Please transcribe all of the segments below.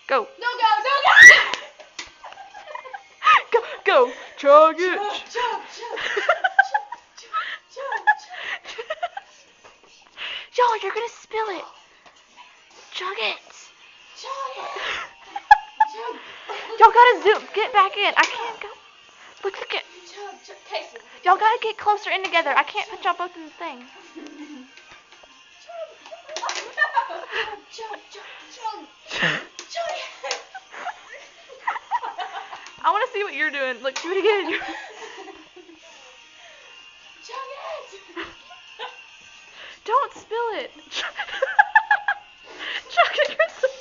Go. No, go. Go. Go. Chug it. Chug. Y'all, you're gonna spill it. Chug it. Y'all gotta zoom. Get back in. I can't go. Look at. Casey. Y'all gotta get closer in together. I can't put y'all both in the thing. I want to see what you're doing. Look, do it again. Don't spill it. Chug it yourself.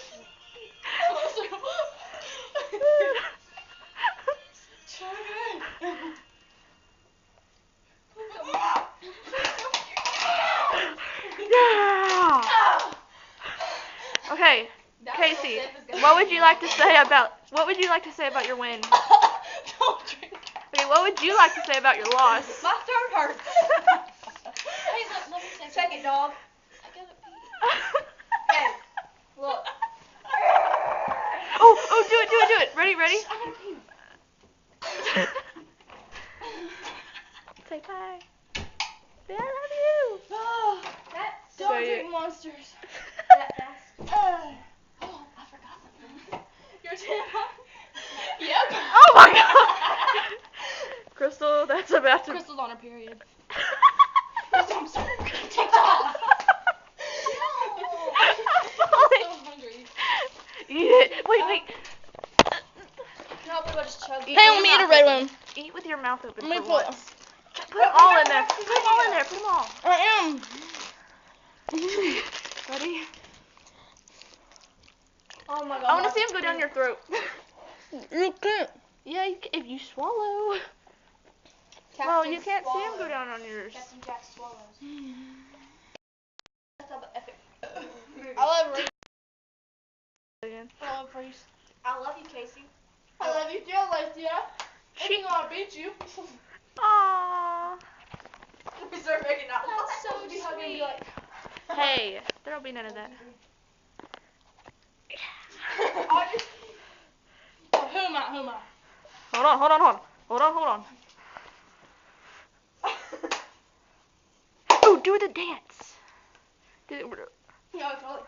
Yeah. Okay, Casey, what would you like to say about your win? Don't drink. Okay, what would you like to say about your loss? My throat hurts. Hey, let me check it, dog. I gotta pee. Hey, look. Oh, do it. Ready? I gotta pee. Say bye. Say I love you. Don't drink monsters. That fast. Oh, I forgot something. Your tampon? Yep. Oh my god. Crystal, that's about to. Crystal's on her period. Crystal, I'm sorry. Take it off. I'm So hungry. Eat it. Wait. No, we will just chug. Hey, let me eat a red one. Eat with your mouth open Let me for put- once. Put them all in there. Put them all in there. Put them all. I am. Ready? Oh my god. I want to see him go down your throat. You can't. Yeah, if you swallow. Well, you can't see him go down on yours. Captain Jack swallows. I love Reese. Again. I love Reese. I love you, Casey. I love you too, Alessia. Even though I beat you. Aww. We start making out. That's so Be hugging and be like, Hey, there'll be none of that. I just. Oh, who am I? Hold on. Oh, do the dance. Yeah, totally.